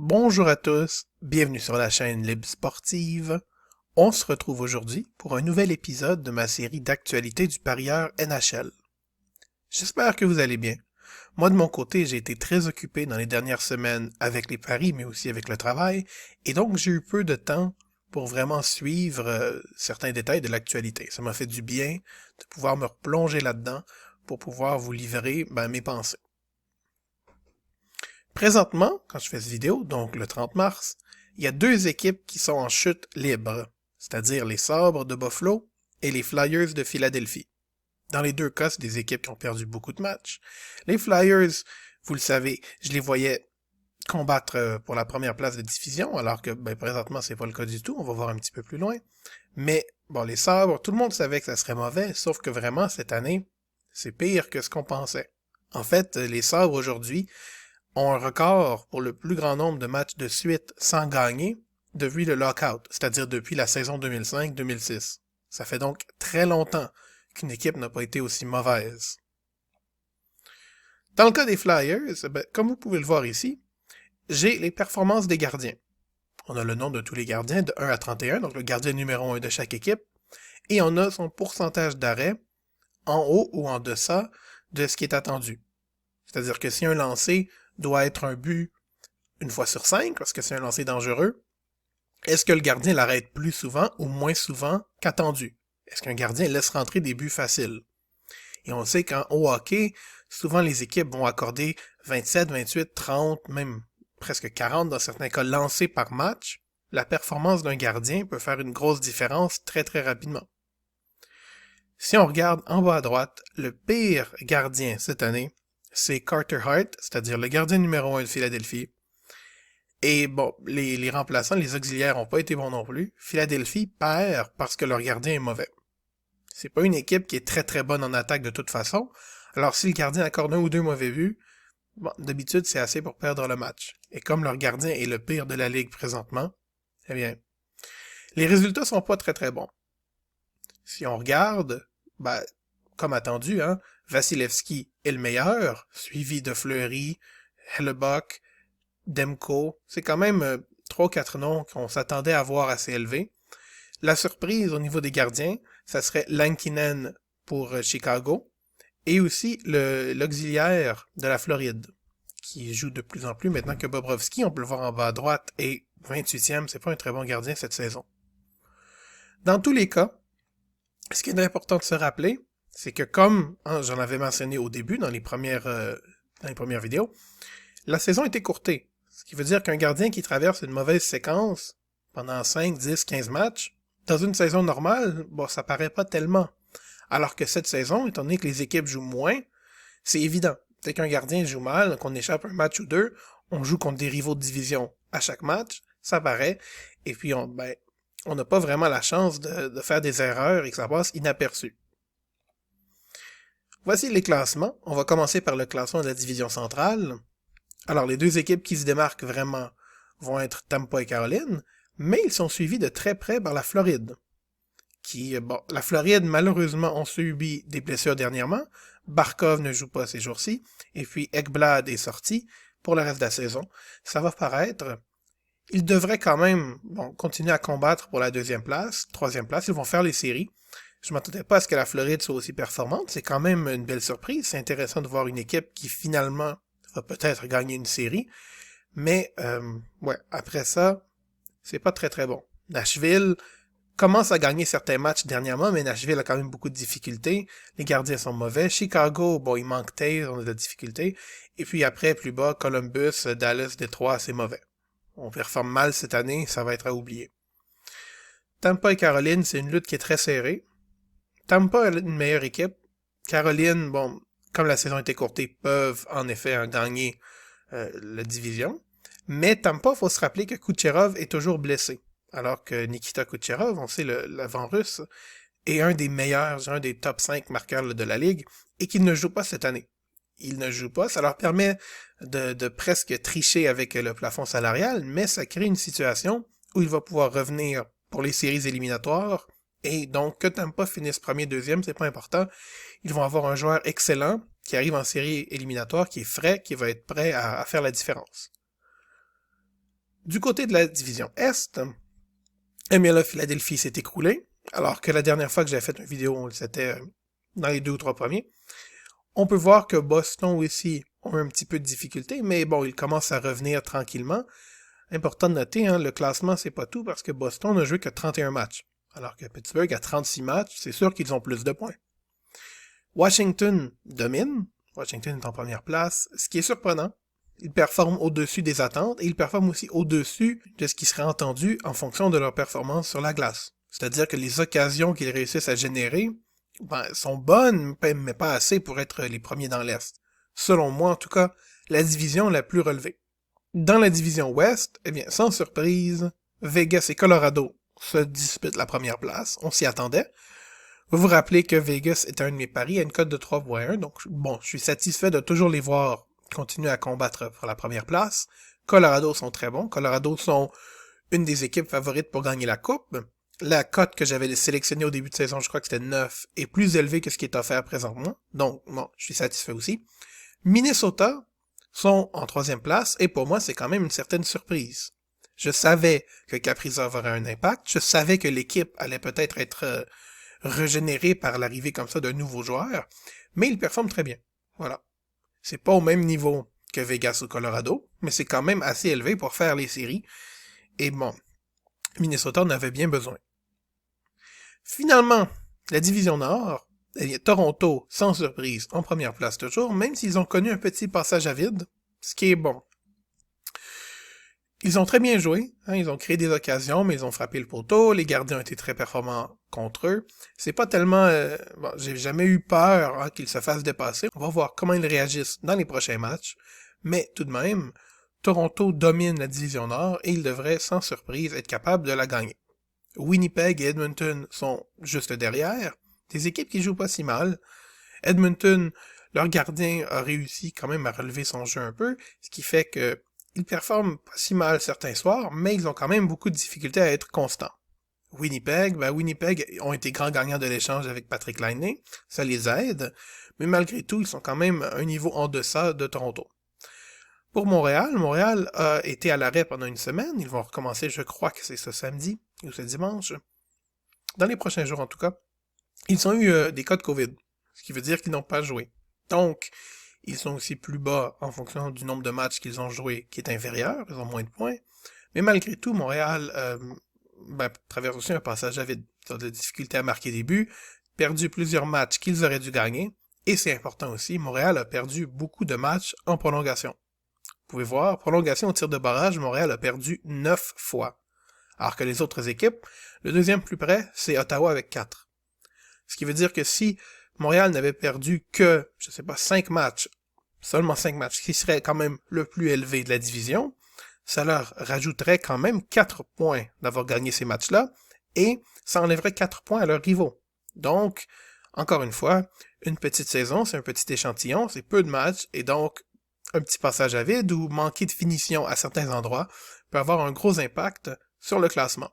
Bonjour à tous, bienvenue sur la chaîne Libre Sportive. On se retrouve aujourd'hui pour un nouvel épisode de ma série d'actualités du parieur NHL. J'espère que vous allez bien. Moi de mon côté, j'ai été très occupé dans les dernières semaines avec les paris, mais aussi avec le travail, et donc j'ai eu peu de temps pour vraiment suivre certains détails de l'actualité. Ça m'a fait du bien de pouvoir me replonger là-dedans pour pouvoir vous livrer mes pensées. Présentement, quand je fais cette vidéo, donc le 30 mars, il y a deux équipes qui sont en chute libre, c'est-à-dire les Sabres de Buffalo et les Flyers de Philadelphie. Dans les deux cas, c'est des équipes qui ont perdu beaucoup de matchs. Les Flyers, vous le savez, je les voyais combattre pour la première place de division, alors que présentement, c'est pas le cas du tout. On va voir un petit peu plus loin. Mais bon, les Sabres, tout le monde savait que ça serait mauvais, sauf que vraiment, cette année, c'est pire que ce qu'on pensait. En fait, les Sabres aujourd'hui ont un record pour le plus grand nombre de matchs de suite sans gagner depuis le lockout, c'est-à-dire depuis la saison 2005-2006. Ça fait donc très longtemps qu'une équipe n'a pas été aussi mauvaise. Dans le cas des Flyers, comme vous pouvez le voir ici, j'ai les performances des gardiens. On a le nom de tous les gardiens de 1 à 31, donc le gardien numéro 1 de chaque équipe, et on a son pourcentage d'arrêt en haut ou en deçà de ce qui est attendu. C'est-à-dire que si un lancer doit être un but une fois sur 5, parce que c'est un lancer dangereux, est-ce que le gardien l'arrête plus souvent ou moins souvent qu'attendu? Est-ce qu'un gardien laisse rentrer des buts faciles? Et on sait qu'au hockey, souvent les équipes vont accorder 27, 28, 30, même presque 40 dans certains cas lancés par match. La performance d'un gardien peut faire une grosse différence très très rapidement. Si on regarde en bas à droite, le pire gardien cette année, c'est Carter Hart, c'est-à-dire le gardien numéro 1 de Philadelphie. Et bon, les remplaçants, les auxiliaires n'ont pas été bons non plus. Philadelphie perd parce que leur gardien est mauvais. C'est pas une équipe qui est très très bonne en attaque de toute façon. Alors si le gardien accorde un ou deux mauvais buts, bon, d'habitude c'est assez pour perdre le match. Et comme leur gardien est le pire de la ligue présentement, eh bien, les résultats sont pas très très bons. Si on regarde, comme attendu, Vasilevski est le meilleur, suivi de Fleury, Hellebuck, Demko. C'est quand même 3-4 noms qu'on s'attendait à voir assez élevés. La surprise au niveau des gardiens, ça serait Lankinen pour Chicago et aussi l'auxiliaire de la Floride qui joue de plus en plus maintenant que Bobrovsky. On peut le voir en bas à droite et 28e, c'est pas un très bon gardien cette saison. Dans tous les cas, ce qui est important de se rappeler, c'est que comme j'en avais mentionné au début dans les premières vidéos, la saison est écourtée. Ce qui veut dire qu'un gardien qui traverse une mauvaise séquence pendant 5, 10, 15 matchs, dans une saison normale, ça paraît pas tellement. Alors que cette saison, étant donné que les équipes jouent moins, c'est évident. Dès qu'un gardien joue mal, qu'on échappe un match ou deux, on joue contre des rivaux de division à chaque match, ça paraît, et puis on n'a pas vraiment la chance de faire des erreurs et que ça passe inaperçu. Voici les classements. On va commencer par le classement de la division centrale. Alors, les deux équipes qui se démarquent vraiment vont être Tampa et Caroline, mais ils sont suivis de très près par la Floride. La Floride, malheureusement, ont subi des blessures dernièrement. Barkov ne joue pas ces jours-ci, et puis Ekblad est sorti pour le reste de la saison. Ça va paraître. Ils devraient quand même continuer à combattre pour la deuxième place, troisième place. Ils vont faire les séries. Je m'attendais pas à ce que la Floride soit aussi performante. C'est quand même une belle surprise. C'est intéressant de voir une équipe qui finalement va peut-être gagner une série. Mais après ça, c'est pas très très bon. Nashville commence à gagner certains matchs dernièrement, mais Nashville a quand même beaucoup de difficultés. Les gardiens sont mauvais. Chicago, il manque Taze, on a de difficultés. Et puis après, plus bas, Columbus, Dallas, Détroit, c'est mauvais. On performe mal cette année, ça va être à oublier. Tampa et Caroline, c'est une lutte qui est très serrée. Tampa a une meilleure équipe. Caroline, comme la saison est écourtée, peuvent en effet gagner la division. Mais Tampa, il faut se rappeler que Kucherov est toujours blessé. Alors que Nikita Kucherov, on sait l'avant russe, est un des meilleurs, un des top 5 marqueurs de la ligue, et qu'il ne joue pas cette année. Il ne joue pas, ça leur permet de presque tricher avec le plafond salarial, mais ça crée une situation où il va pouvoir revenir pour les séries éliminatoires, et donc que Tampa finisse premier, deuxième, c'est pas important. Ils vont avoir un joueur excellent qui arrive en série éliminatoire, qui est frais, qui va être prêt à faire la différence. Du côté de la division Est, eh bien là, Philadelphie s'est écroulé, alors que la dernière fois que j'avais fait une vidéo, c'était dans les 2 ou 3 premiers. On peut voir que Boston aussi ont un petit peu de difficulté, mais bon, ils commencent à revenir tranquillement. Important de noter, hein, le classement, c'est pas tout, parce que Boston n'a joué que 31 matchs, alors que Pittsburgh a 36 matchs, c'est sûr qu'ils ont plus de points. Washington domine, Washington est en première place, ce qui est surprenant. Ils performent au-dessus des attentes et ils performent aussi au-dessus de ce qui serait entendu en fonction de leur performance sur la glace. C'est-à-dire que les occasions qu'ils réussissent à générer sont bonnes, mais pas assez pour être les premiers dans l'Est. Selon moi, en tout cas, la division la plus relevée. Dans la division Ouest, eh bien, sans surprise, Vegas et Colorado se disputent la première place. On s'y attendait. Vous vous rappelez que Vegas est un de mes paris à une cote de 3,1, donc bon, je suis satisfait de toujours les voir continuer à combattre pour la première place. Colorado sont très bons. Colorado sont une des équipes favorites pour gagner la coupe. La cote que j'avais sélectionnée au début de saison, je crois que c'était 9, est plus élevée que ce qui est offert présentement. Donc, bon, je suis satisfait aussi. Minnesota sont en 3e place, et pour moi, c'est quand même une certaine surprise. Je savais que Kaprizov aurait un impact, je savais que l'équipe allait peut-être être régénérée par l'arrivée comme ça d'un nouveau joueur, mais il performe très bien. Voilà. C'est pas au même niveau que Vegas ou Colorado, mais c'est quand même assez élevé pour faire les séries. Et bon, Minnesota en avait bien besoin. Finalement, la division Nord, Toronto, sans surprise, en première place toujours, même s'ils ont connu un petit passage à vide, ce qui est bon. Ils ont très bien joué, hein, ils ont créé des occasions, mais ils ont frappé le poteau, les gardiens ont été très performants contre eux. C'est pas tellement... bon, j'ai jamais eu peur qu'ils se fassent dépasser. On va voir comment ils réagissent dans les prochains matchs, mais tout de même, Toronto domine la division Nord et ils devraient, sans surprise, être capables de la gagner. Winnipeg et Edmonton sont juste derrière, des équipes qui jouent pas si mal. Edmonton, leur gardien a réussi quand même à relever son jeu un peu, ce qui fait que ils performent pas si mal certains soirs, mais ils ont quand même beaucoup de difficultés à être constants. Winnipeg ont été grands gagnants de l'échange avec Patrick Laine, ça les aide, mais malgré tout, ils sont quand même à un niveau en deçà de Toronto. Pour Montréal a été à l'arrêt pendant une semaine, ils vont recommencer, je crois que c'est ce samedi, ou ce dimanche. Dans les prochains jours en tout cas, ils ont eu des cas de COVID, ce qui veut dire qu'ils n'ont pas joué. Donc, ils sont aussi plus bas en fonction du nombre de matchs qu'ils ont joué, qui est inférieur, ils ont moins de points. Mais malgré tout, Montréal traverse aussi un passage à vide. Ils ont de difficultés à marquer des buts, perdu plusieurs matchs qu'ils auraient dû gagner, et c'est important aussi, Montréal a perdu beaucoup de matchs en prolongation. Vous pouvez voir, prolongation au tir de barrage, Montréal a perdu 9 fois. Alors que les autres équipes, le deuxième plus près, c'est Ottawa avec 4. Ce qui veut dire que si Montréal n'avait perdu que, 5 matchs, seulement 5 matchs, ce qui serait quand même le plus élevé de la division, ça leur rajouterait quand même 4 points d'avoir gagné ces matchs-là, et ça enlèverait 4 points à leurs rivaux. Donc, encore une fois, une petite saison, c'est un petit échantillon, c'est peu de matchs, et donc, un petit passage à vide ou manquer de finition à certains endroits peut avoir un gros impact sur le classement.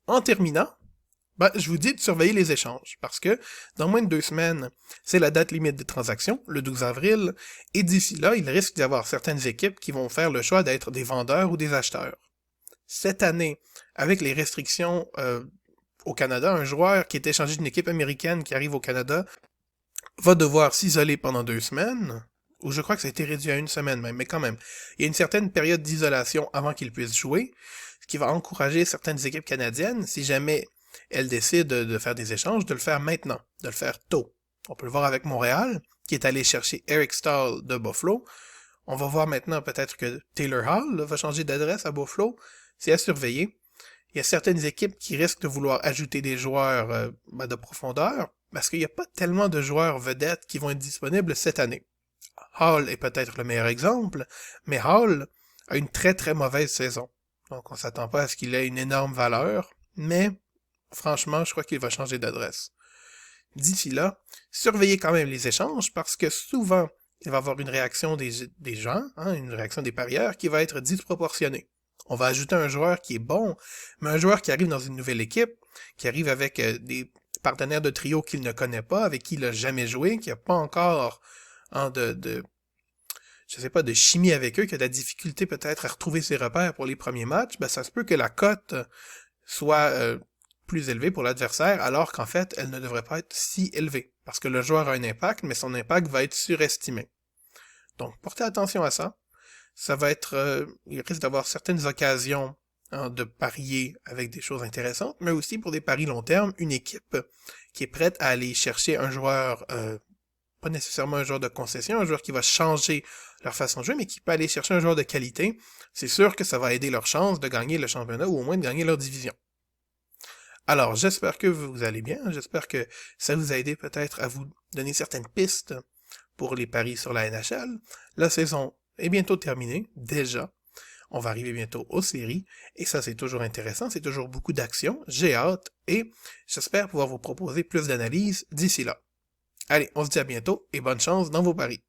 En terminant, je vous dis de surveiller les échanges, parce que dans moins de 2 semaines, c'est la date limite des transactions, le 12 avril, et d'ici là, il risque d'y avoir certaines équipes qui vont faire le choix d'être des vendeurs ou des acheteurs. Cette année, avec les restrictions au Canada, un joueur qui est échangé d'une équipe américaine qui arrive au Canada va devoir s'isoler pendant 2 semaines, ou je crois que ça a été réduit à 1 semaine même, mais quand même. Il y a une certaine période d'isolation avant qu'il puisse jouer, ce qui va encourager certaines équipes canadiennes, si jamais elles décident de faire des échanges, de le faire maintenant, de le faire tôt. On peut le voir avec Montréal, qui est allé chercher Eric Staal de Buffalo. On va voir maintenant peut-être que Taylor Hall va changer d'adresse à Buffalo. C'est à surveiller. Il y a certaines équipes qui risquent de vouloir ajouter des joueurs de profondeur, parce qu'il n'y a pas tellement de joueurs vedettes qui vont être disponibles cette année. Hall est peut-être le meilleur exemple, mais Hall a une très très mauvaise saison. Donc on s'attend pas à ce qu'il ait une énorme valeur, mais franchement, je crois qu'il va changer d'adresse. D'ici là, surveillez quand même les échanges, parce que souvent, il va y avoir une réaction des gens, une réaction des parieurs, qui va être disproportionnée. On va ajouter un joueur qui est bon, mais un joueur qui arrive dans une nouvelle équipe, qui arrive avec des partenaires de trio qu'il ne connaît pas, avec qui il n'a jamais joué, qui n'a pas encore je sais pas, de chimie avec eux, qui a de la difficulté peut-être à retrouver ses repères pour les premiers matchs, ben ça se peut que la cote soit plus élevée pour l'adversaire, alors qu'en fait, elle ne devrait pas être si élevée, parce que le joueur a un impact, mais son impact va être surestimé. Donc, portez attention à ça. Ça va être, il risque d'avoir certaines occasions de parier avec des choses intéressantes, mais aussi pour des paris long terme, une équipe qui est prête à aller chercher un joueur, pas nécessairement un joueur de concession, un joueur qui va changer leur façon de jouer, mais qui peut aller chercher un joueur de qualité, c'est sûr que ça va aider leur chance de gagner le championnat ou au moins de gagner leur division. Alors, j'espère que vous allez bien, j'espère que ça vous a aidé peut-être à vous donner certaines pistes pour les paris sur la NHL. La saison est bientôt terminée, déjà. On va arriver bientôt aux séries, et ça c'est toujours intéressant, c'est toujours beaucoup d'action, j'ai hâte, et j'espère pouvoir vous proposer plus d'analyses d'ici là. Allez, on se dit à bientôt, et bonne chance dans vos paris.